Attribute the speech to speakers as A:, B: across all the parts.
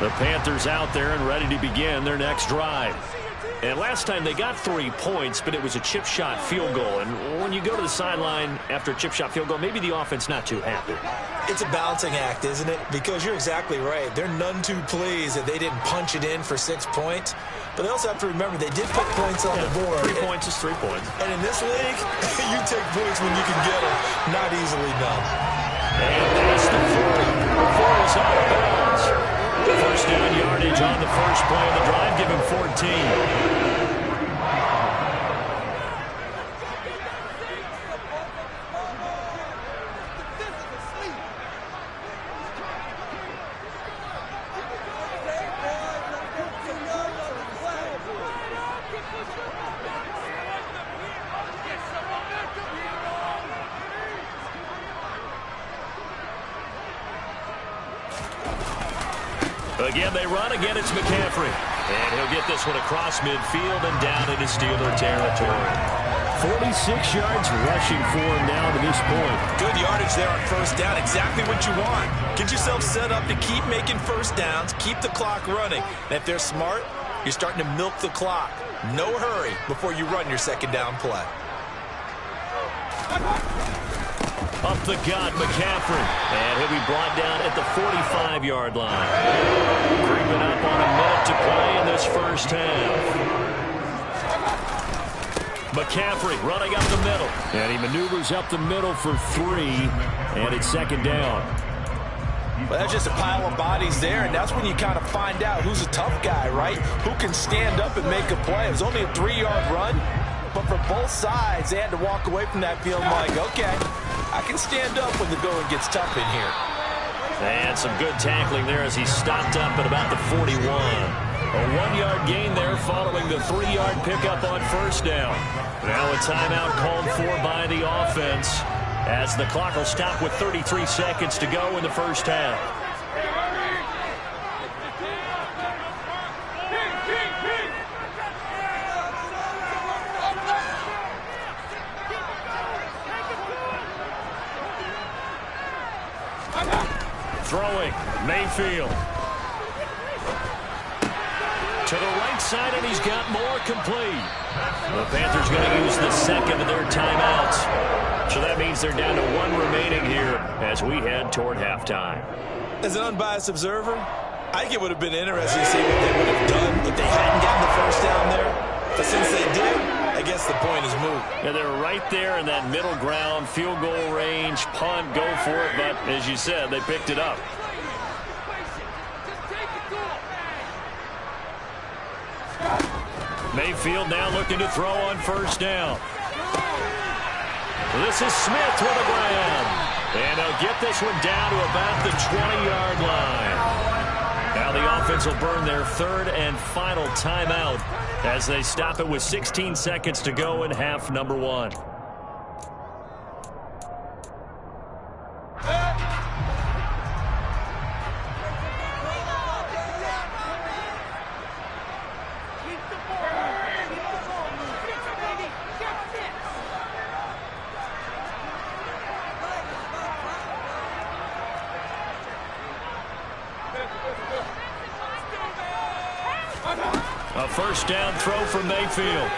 A: The Panthers out there and ready to begin their next drive. And last time they got 3 points, but it was a chip shot field goal. And when you go to the sideline after a chip shot field goal, maybe the offense not too happy.
B: It's a balancing act, isn't it? Because you're exactly right. They're none too pleased that they didn't punch it in for 6 points. But they also have to remember they did put points on the board.
A: 3 points is 3 points.
B: And in this league, you take points when you can get them. Not easily done.
A: And that's the 40. Before it was out of bounds. First down yardage on the first play of the drive. Give him 14. Again, they run. Again, it's McCaffrey. And he'll get this one across midfield and down into Steeler territory. 46 yards rushing for him down to this point.
B: Good yardage there on first down. Exactly what you want. Get yourself set up to keep making first downs, keep the clock running. And if they're smart, you're starting to milk the clock. No hurry before you run your second down play.
A: Up the gut, McCaffrey. And he'll be brought down at the 45-yard line. Creeping up on a minute to play in this first half. McCaffrey running up the middle. And he maneuvers up the middle for 3. And it's second down.
B: Well, that's just a pile of bodies there, and that's when you kind of find out who's a tough guy, right? Who can stand up and make a play. It was only a 3-yard run, but for both sides, they had to walk away from that feeling like, okay, I can stand up when the going gets tough in here.
A: And some good tackling there as he stopped up at about the 41. A 1-yard gain there following the 3-yard pickup on first down. Now a timeout called for by the offense as the clock will stop with 33 seconds to go in the first half. Throwing, Mayfield. To the right side, and he's got more complete. The Panthers going to use the second of their timeouts. So that means they're down to 1 remaining here as we head toward halftime.
B: As an unbiased observer, I think it would have been interesting to see what they would have done if they hadn't gotten the first down there. But since they did, I guess the point is moot.
A: Yeah, they're right there in that middle ground, field goal range, punt, go for it. But as you said, they picked it up. Mayfield now looking to throw on first down. This is Smith with a grab. And they'll get this one down to about the 20-yard line. Now the offense will burn their third and final timeout as they stop it with 16 seconds to go in half number 1. A first down throw from Mayfield.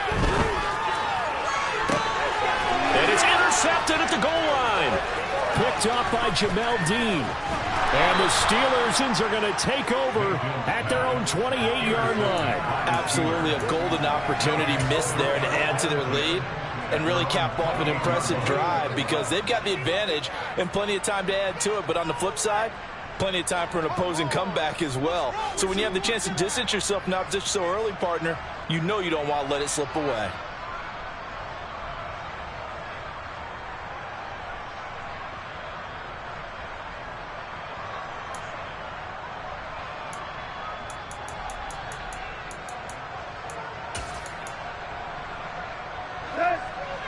A: And it's intercepted at the goal line. Picked up by Jamel Dean. And the Steelers are going to take over at their own 28-yard line.
B: Absolutely a golden opportunity missed there to add to their lead and really cap off an impressive drive because they've got the advantage and plenty of time to add to it. But on the flip side, plenty of time for an opposing comeback as well. So when you have the chance to distance yourself from opposition so early, partner, you know you don't want to let it slip away.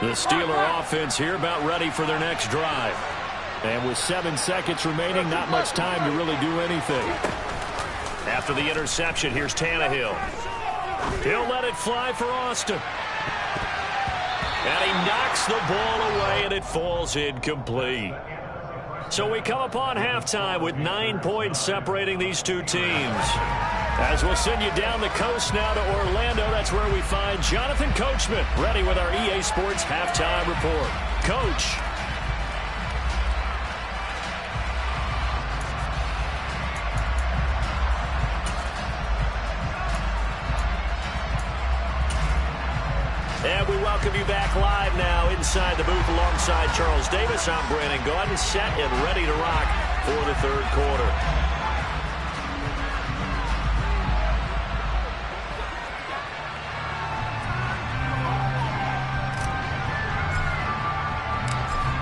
A: The Steeler offense here about ready for their next drive. And with 7 seconds remaining, not much time to really do anything. After the interception, here's Tannehill. He'll let it fly for Austin. And he knocks the ball away, and it falls incomplete. So we come upon halftime with 9 points separating these two teams. As we'll send you down the coast now to Orlando, that's where we find Jonathan Coachman ready with our EA Sports Halftime Report. Coach. And we welcome you back live now inside the booth alongside Charles Davis. I'm Brandon Gaudin, set and ready to rock for the third quarter.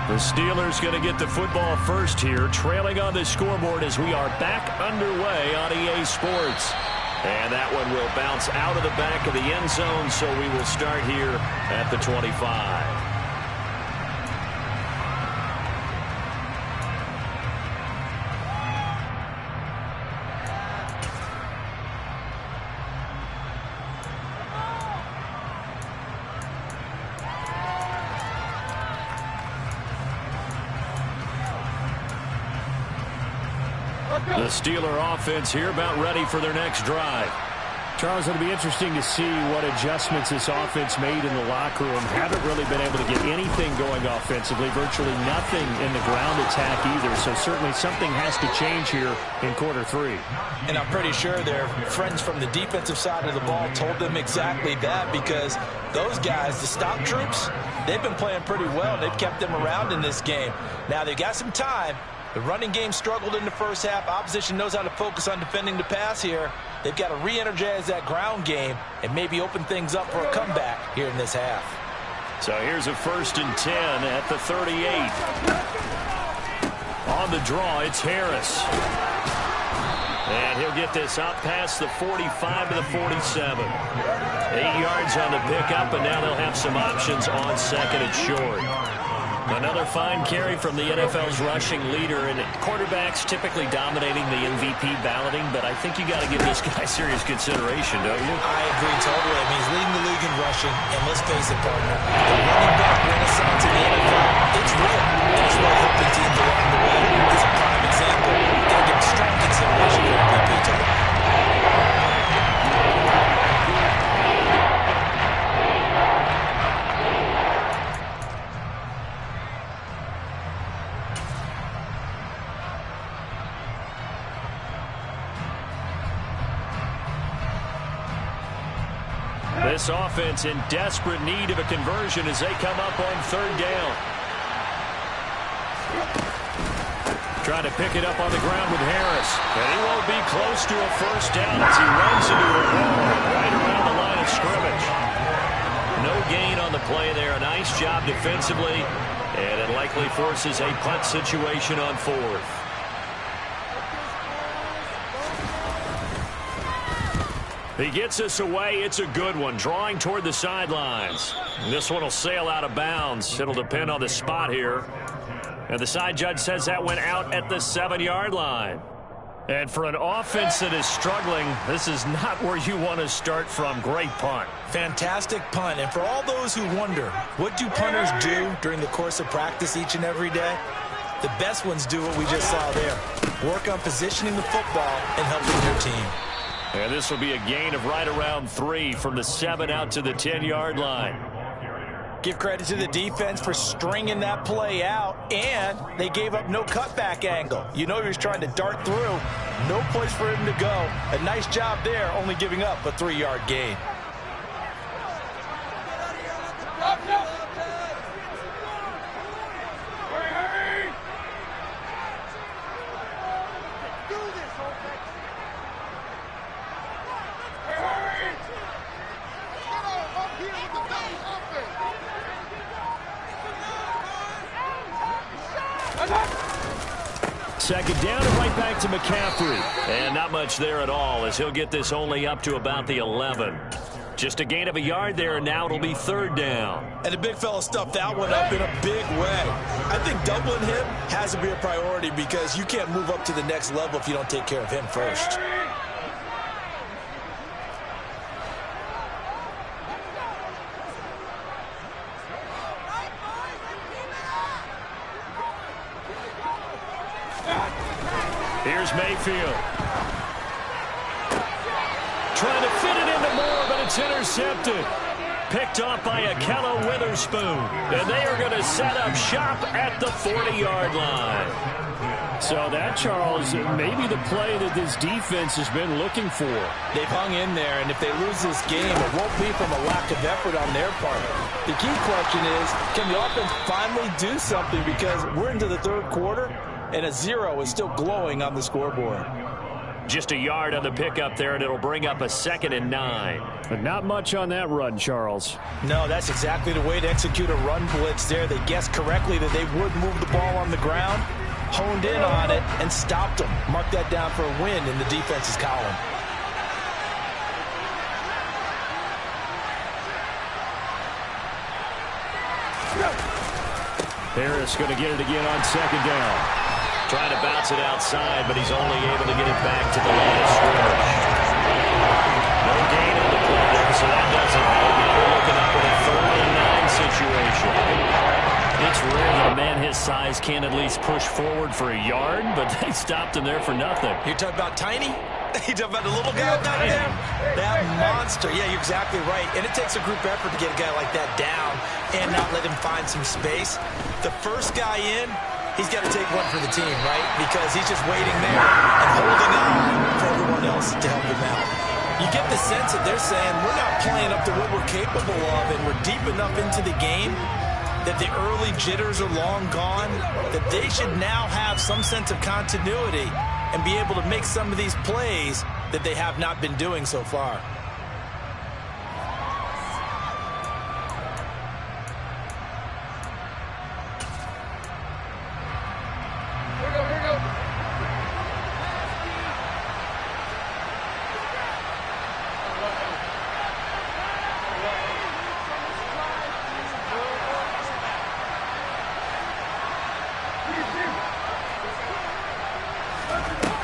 A: The Steelers going to get the football first here, trailing on the scoreboard as we are back underway on EA Sports. And that one will bounce out of the back of the end zone, so we will start here at the 25. The Steeler offense here about ready for their next drive.
C: Charles, it'll be interesting to see what adjustments this offense made in the locker room. Haven't really been able to get anything going offensively, virtually nothing in the ground attack either. So certainly something has to change here in quarter three.
B: And I'm pretty sure their friends from the defensive side of the ball told them exactly that, because those guys, the stop troops, they've been playing pretty well. They've kept them around in this game. Now they've got some time. The running game struggled in the first half. Opposition knows how to focus on defending the pass here. They've got to re-energize that ground game and maybe open things up for a comeback here in this half.
A: So here's a 1st and 10 at the 38. On the draw, it's Harris. And he'll get this out past the 45 to the 47. 8 yards on the pickup, and now they'll have some options on second and short. Another fine carry from the NFL's rushing leader, and quarterbacks typically dominating the MVP balloting, but I think you got to give this guy serious consideration, don't you?
B: I agree totally. I mean, he's leading the league in rushing, and let's face it, partner, the running back renaissance in the NFL, it's real. And it's well helping teams along the way. It's a prime example. Got to give strong consideration for MVP total.
A: This offense in desperate need of a conversion as they come up on 3rd down. Trying to pick it up on the ground with Harris. And he won't be close to a 1st down as he runs into a wall right around the line of scrimmage. No gain on the play there. A nice job defensively. And it likely forces a punt situation on 4th. He gets us away. It's a good one. Drawing toward the sidelines. This one will sail out of bounds. It'll depend on the spot here. And the side judge says that went out at the 7-yard line. And for an offense that is struggling, this is not where you want to start from. Great punt.
B: Fantastic punt. And for all those who wonder, what do punters do during the course of practice each and every day? The best ones do what we just saw there. Work on positioning the football and helping their team.
A: And this will be a gain of right around 3 from the 7 out to the 10-yard line.
B: Give credit to the defense for stringing that play out, and they gave up no cutback angle. You know he was trying to dart through. No place for him to go. A nice job there, only giving up a 3-yard gain.
A: Second down and right back to McCaffrey. And not much there at all as he'll get this only up to about the 11. Just a gain of a yard there, and now it'll be 3rd down.
B: And the big fella stuffed that one up in a big way. I think doubling him has to be a priority because you can't move up to the next level if you don't take care of him first.
C: Here's Mayfield. Trying to fit it into Moore, but it's intercepted. Picked off by Ahkello Witherspoon. And they are going to set up shop at the 40-yard line. So that, Charles, maybe the play that this defense has been looking for.
B: They've hung in there, and if they lose this game, it won't be from a lack of effort on their part. The key question is, can the offense finally do something? Because we're into the third quarter, and a 0 is still glowing on the scoreboard.
C: Just a yard on the pickup there, and it'll bring up a 2nd and 9. But not much on that run, Charles.
B: No, that's exactly the way to execute a run blitz there. They guessed correctly that they would move the ball on the ground, honed in on it, and stopped them. Mark that down for a win in the defense's column.
C: Harris going to get it again on 2nd down.
A: Trying to bounce it outside, but he's only able to get it back to the line of scrimmage. No gain on the play there, so that doesn't help. Now we're looking up with a 3rd and 9 situation.
C: It's rare that a man his size can at least push forward for a yard, but they stopped him there for nothing.
B: You're talking about tiny? You talking about the little guy back there? That monster. Yeah, you're exactly right. And it takes a group effort to get a guy like that down and not let him find some space. The first guy in, he's got to take one for the team, right? Because he's just waiting there and holding on for everyone else to help him out. You get the sense that they're saying, we're not playing up to what we're capable of, and we're deep enough into the game that the early jitters are long gone, that they should now have some sense of continuity and be able to make some of these plays that they have not been doing so far.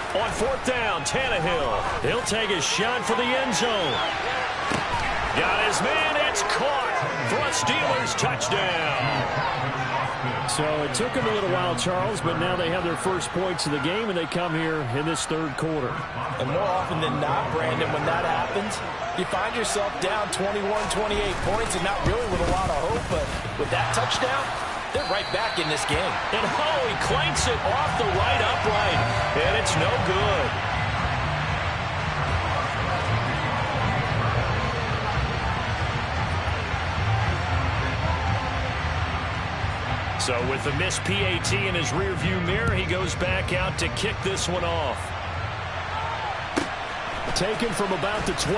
C: On 4th down, Tannehill. He'll take a shot for the end zone. Got his man. It's caught for a Steelers touchdown. So it took him a little while, Charles, but now they have their first points of the game, and they come here in this 3rd quarter.
B: And more often than not, Brandon, when that happens, you find yourself down 21, 28 points, and not really with a lot of hope, but with that touchdown, they're right back in this game.
C: And he clanks it off the right upright, and it's no good. So with the missed PAT in his rearview mirror, he goes back out to kick this one off. Taken from about the 12.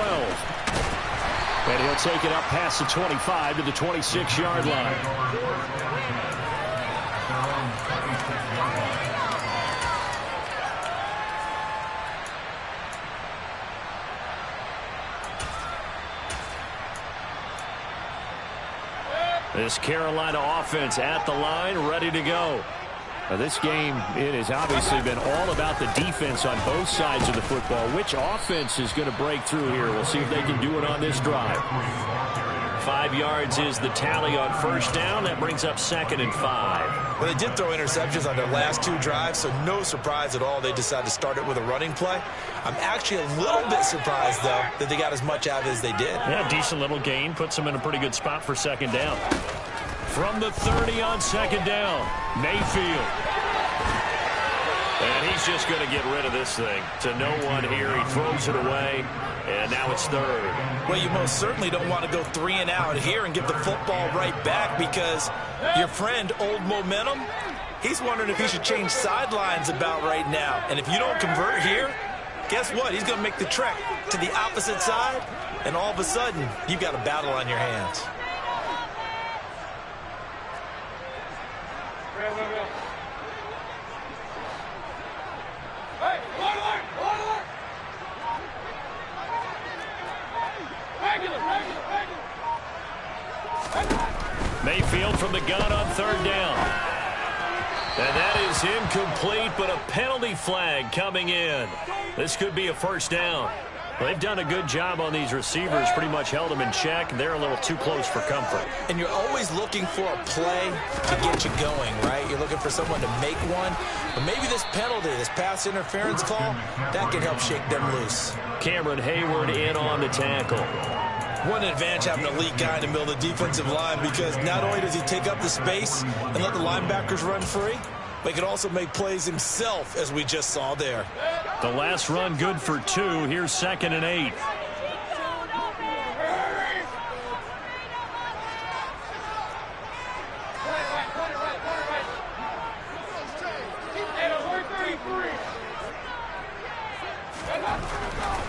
C: And he'll take it up past the 25 to the 26-yard line. This Carolina offense at the line, ready to go. Now this game, it has obviously been all about the defense on both sides of the football. Which offense is going to break through here? We'll see if they can do it on this drive. 5 yards is the tally on 1st down. That brings up 2nd and 5.
B: Well, they did throw interceptions on their last 2 drives, so no surprise at all they decided to start it with a running play. I'm actually a little bit surprised, though, that they got as much out of it as they did.
C: Yeah, decent little gain. Puts them in a pretty good spot for 2nd down. From the 30 on 2nd down, Mayfield. And he's just going to get rid of this thing. To no one here. He throws it away, and now it's 3rd.
B: Well, you most certainly don't want to go 3 and out here and give the football right back, because your friend, Old Momentum, he's wondering if he should change sidelines about right now. And if you don't convert here, guess what? He's going to make the trek to the opposite side, and all of a sudden, you've got a battle on your hands.
C: Mayfield from the gun on 3rd down. And that is incomplete, but a penalty flag coming in. This could be a 1st down. Well, they've done a good job on these receivers, pretty much held them in check. They're a little too close for comfort.
B: And you're always looking for a play to get you going, right? You're looking for someone to make one. But maybe this penalty, this pass interference call, that can help shake them loose.
C: Cameron Hayward in on the tackle.
B: What an advantage having an elite guy in the middle of the defensive line, because not only does he take up the space and let the linebackers run free, but he can also make plays himself, as we just saw there.
C: The last run good for 2. Here's 2nd and 8.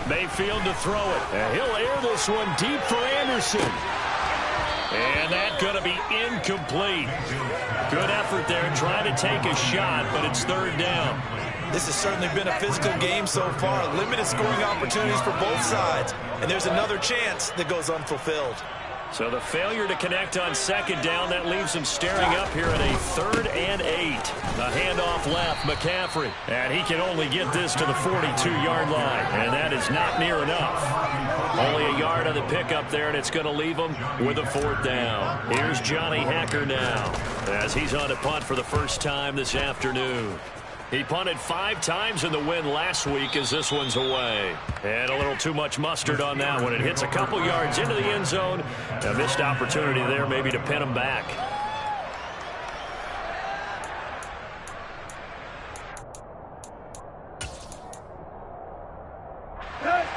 C: Mayfield to throw it. And he'll air this one deep for Anderson. And that's going to be incomplete. Good effort there, trying to take a shot, but it's 3rd down.
B: This has certainly been a physical game so far. Limited scoring opportunities for both sides. And there's another chance that goes unfulfilled.
C: So the failure to connect on 2nd down, that leaves him staring up here at a 3rd and 8. A handoff left, McCaffrey. And he can only get this to the 42-yard line. And that is not near enough. Only a yard on the pickup there, and it's going to leave him with a 4th down. Here's Johnny Hacker now, as he's on to punt for the first time this afternoon. He punted 5 times in the win last week as this one's away. And a little too much mustard on that one. It hits a couple yards into the end zone. A missed opportunity there maybe to pin him back.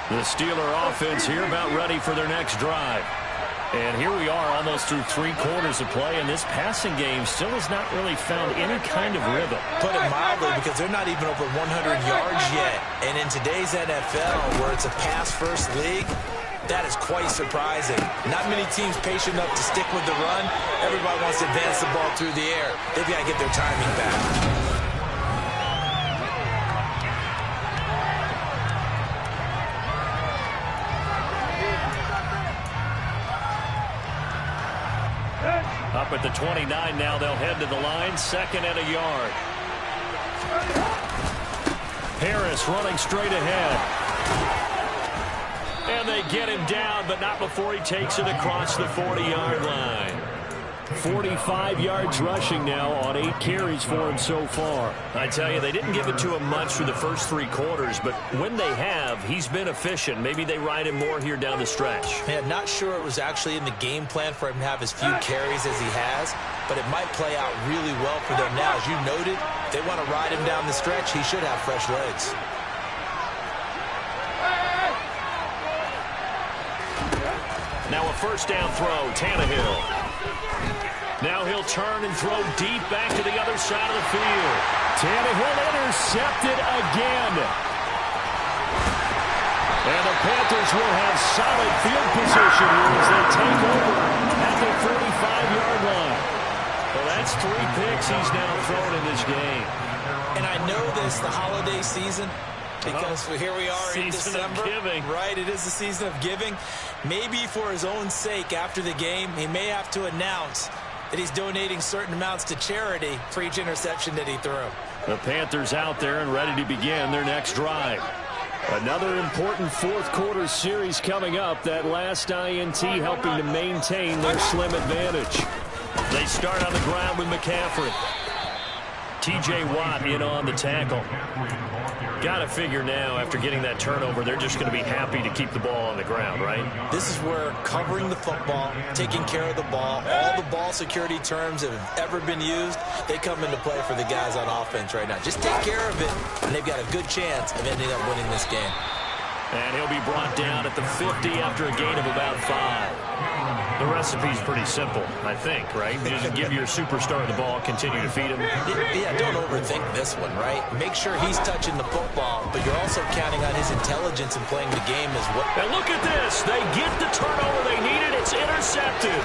C: The Steeler offense here about ready for their next drive. And here we are almost through 3 quarters of play, and this passing game still has not really found any kind of rhythm.
B: Put it mildly, because they're not even over 100 yards yet. And in today's NFL, where it's a pass-first league, that is quite surprising. Not many teams patient enough to stick with the run. Everybody wants to advance the ball through the air. They've got to get their timing back.
C: Up at the 29 now, they'll head to the line, 2nd and a yard. Harris running straight ahead. And they get him down, but not before he takes it across the 40-yard line. 45 yards rushing now on 8 carries for him so far. I tell you, they didn't give it to him much through the first 3 quarters, but when they have, he's been efficient. Maybe they ride him more here down the stretch.
B: Yeah, not sure it was actually in the game plan for him to have as few carries as he has, but it might play out really well for them now. As you noted, if they want to ride him down the stretch, he should have fresh legs.
C: Now a first down throw, Tannehill. Now he'll turn and throw deep back to the other side of the field. Tannehill intercepted again. And the Panthers will have solid field position here as they take over at the 45-yard line. Well, that's 3 picks he's now thrown in this game.
B: And I know this, the holiday season, because here we are in December. Right, it is the season of giving. Maybe for his own sake after the game, he may have to announce that he's donating certain amounts to charity for each interception that he threw.
C: The Panthers out there and ready to begin their next drive. Another important 4th quarter series coming up. That last INT helping to maintain their slim advantage. They start on the ground with McCaffrey. T.J. Watt in on the tackle. Got to figure now, after getting that turnover, they're just going to be happy to keep the ball on the ground, right?
B: This is where covering the football, taking care of the ball, all the ball security terms that have ever been used, they come into play for the guys on offense right now. Just take care of it, and they've got a good chance of ending up winning this game.
C: And he'll be brought down at the 50 after a gain of about 5. The recipe's pretty simple, I think, right? You just give your superstar the ball, continue to feed him.
B: Yeah, don't overthink this one, right? Make sure he's touching the football, but you're also counting on his intelligence in playing the game as well.
C: And look at this. They get the turnover they needed. It's intercepted.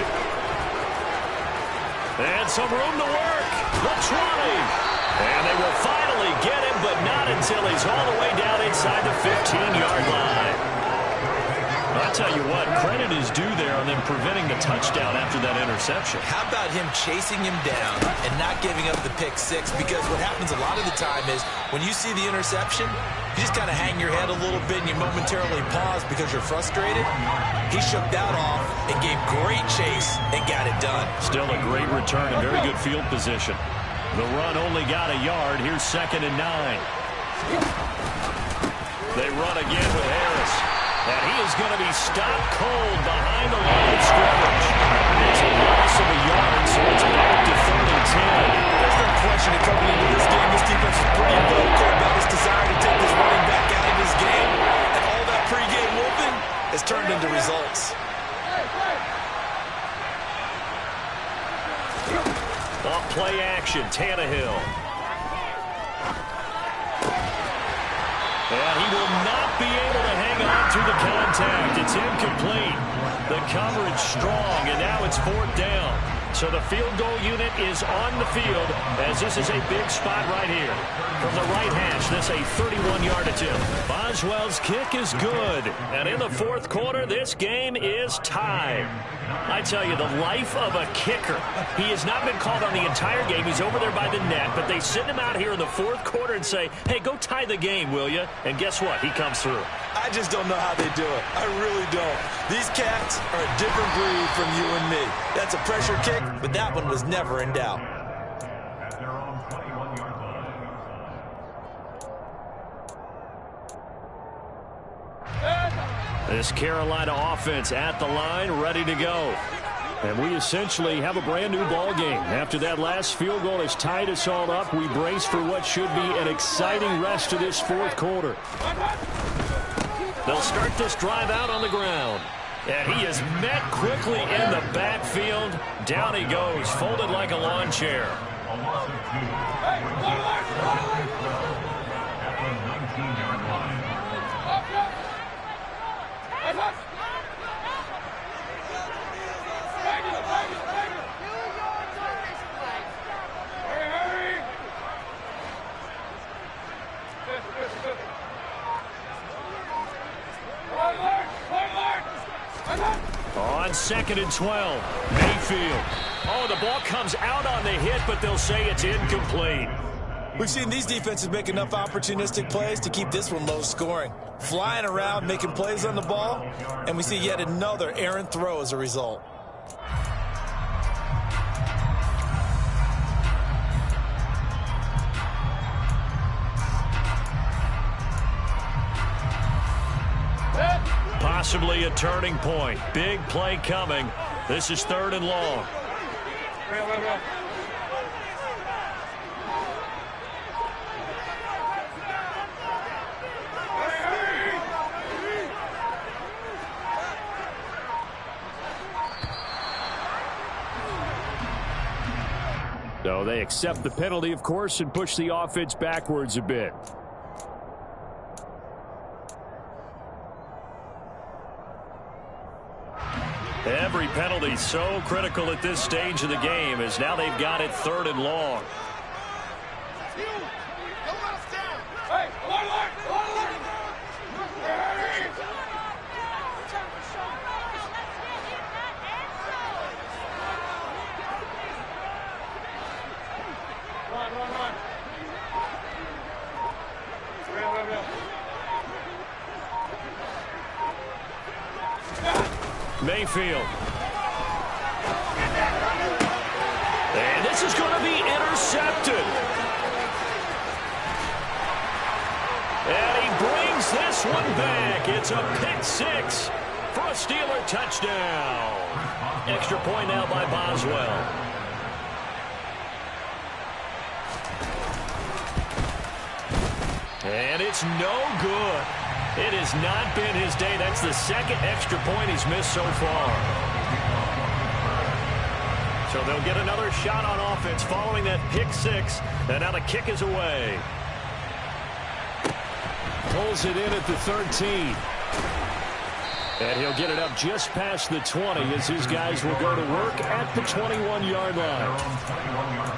C: And some room to work. The 20. And they will finally get him, but not until he's all the way down inside the 15-yard line. A I'll tell you what, credit is due there on them preventing the touchdown after that interception.
B: How about him chasing him down and not giving up the pick six? Because what happens a lot of the time is when you see the interception, you just kind of hang your head a little bit and you momentarily pause because you're frustrated. He shook that off and gave great chase and got it done.
C: Still a great return and very good field position. The run only got a yard. Here's 2nd and 9. They run again with Harris. And he is going to be stopped cold behind the line of scrimmage. It's a loss of a yard, so it's back to 3rd and 10.
B: There's no question that coming into this game, this defense is pretty vocal about his desire to take this running back out of this game. And all that pregame whooping has turned into results.
C: Off play action, Tannehill. And he will not be able to hang on to the contact. It's incomplete. The coverage strong, and now it's 4th down. So the field goal unit is on the field as this is a big spot right here. From the right hash, this a 31-yard attempt. Boswell's kick is good. And in the 4th quarter, this game is tied. I tell you, the life of a kicker. He has not been called on the entire game. He's over there by the net, but they send him out here in the 4th quarter and say, hey, go tie the game, will you? And guess what? He comes through.
B: I just don't know how they do it. I really don't. These cats are a different breed from you and me. That's a pressure kick, but that one was never in doubt.
C: This Carolina offense at the line, ready to go. And we essentially have a brand new ball game. After that last field goal has tied us all up, we brace for what should be an exciting rest to this 4th quarter. They'll start this drive out on the ground. And he is met quickly in the backfield. Down he goes, folded like a lawn chair. On 2nd and 12, Mayfield. Oh, the ball comes out on the hit, but they'll say it's incomplete.
B: We've seen these defenses make enough opportunistic plays to keep this one low scoring. Flying around, making plays on the ball, and we see yet another errant throw as a result.
C: Possibly a turning point. Big play coming. This is 3rd and long. So they accept the penalty, of course, and push the offense backwards a bit. Every penalty so critical at this stage of the game as now they've got it 3rd and long. Mayfield. And this is going to be intercepted. And he brings this one back. It's a pick six for a Steeler touchdown. Extra point now by Boswell. And it's no good. It has not been his day. That's the 2nd extra point he's missed so far. So they'll get another shot on offense following that pick six. And now the kick is away. Pulls it in at the 13. And he'll get it up just past the 20 as his guys will go to work at the 21-yard line.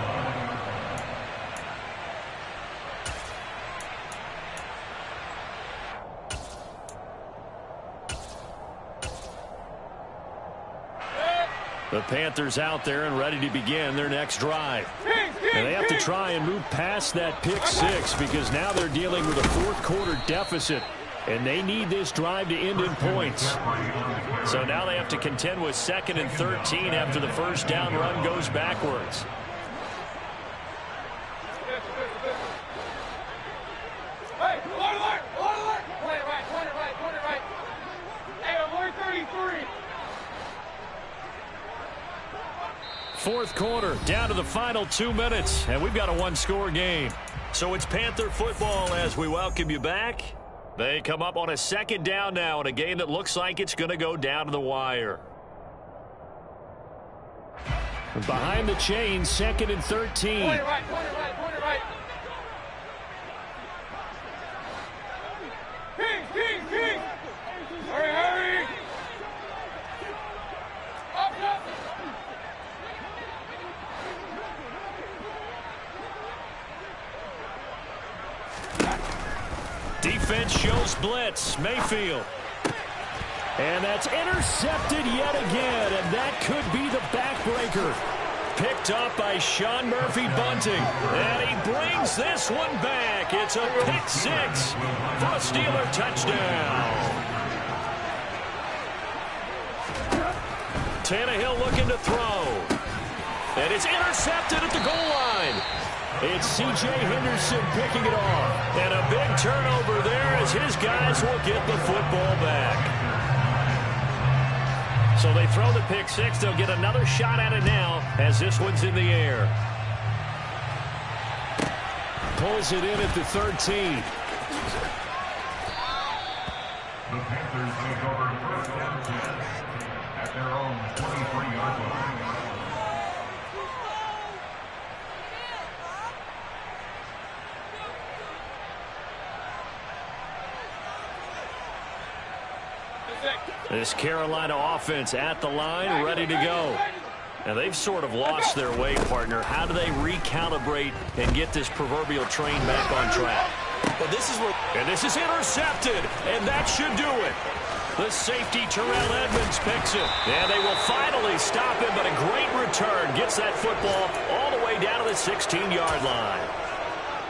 C: The Panthers out there and ready to begin their next drive. And they have to try and move past that pick six because now they're dealing with a fourth-quarter deficit, and they need this drive to end in points. So now they have to contend with 2nd and 13 after the first down run goes backwards. Fourth quarter, down to the final 2 minutes, and we've got a one-score game. So it's Panther football as we welcome you back. They come up on a second down now in a game that looks like it's going to go down to the wire. Behind the chains, 2nd and 13.
D: Point it right, point it right, point it right. King. Hurry. Up.
C: Defense shows blitz. Mayfield. And that's intercepted yet again, and that could be the backbreaker. Picked up by Sean Murphy-Bunting, and he brings this one back. It's a pick six for a Steeler touchdown. Tannehill looking to throw. And it's intercepted at the goal line. It's C.J. Henderson picking it off. And a big turnover there as his guys will get the football back. So they throw the pick six. They'll get another shot at it now as this one's in the air. Pulls it in at the 13.
E: The Panthers take over first down at their own 23-yard line.
C: This Carolina offense at the line, ready to go. And they've sort of lost their way, partner. How do they recalibrate and get this proverbial train back on track?
B: Well, this is where...
C: And this is intercepted, and that should do it. The safety, Terrell Edmonds, picks it. And they will finally stop him, but a great return gets that football all the way down to the 16-yard line.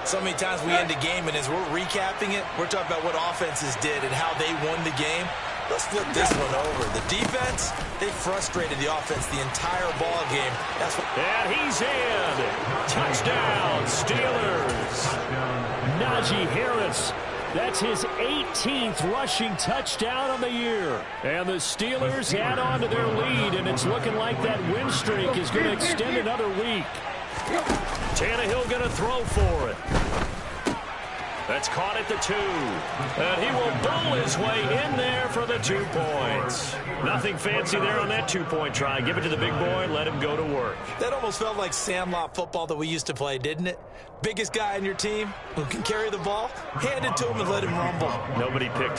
B: So many times we end a game, and as we're recapping it, we're talking about what offenses did and how they won the game. Let's flip this one over. The defense, they frustrated the offense the entire ball game. That's what.
C: And he's in. Touchdown, Steelers. Najee Harris. That's his 18th rushing touchdown of the year. And the Steelers add on to their lead, and it's looking like that win streak is going to extend another week. Tannehill going to throw for it. That's caught at the 2. And he will bowl his way in there for the 2 points. Nothing fancy there on that 2-point try. Give it to the big boy and let him go to work.
B: That almost felt like Sandlot football that we used to play, didn't it? Biggest guy on your team who can carry the ball, hand it to him and let him rumble.
C: Nobody picked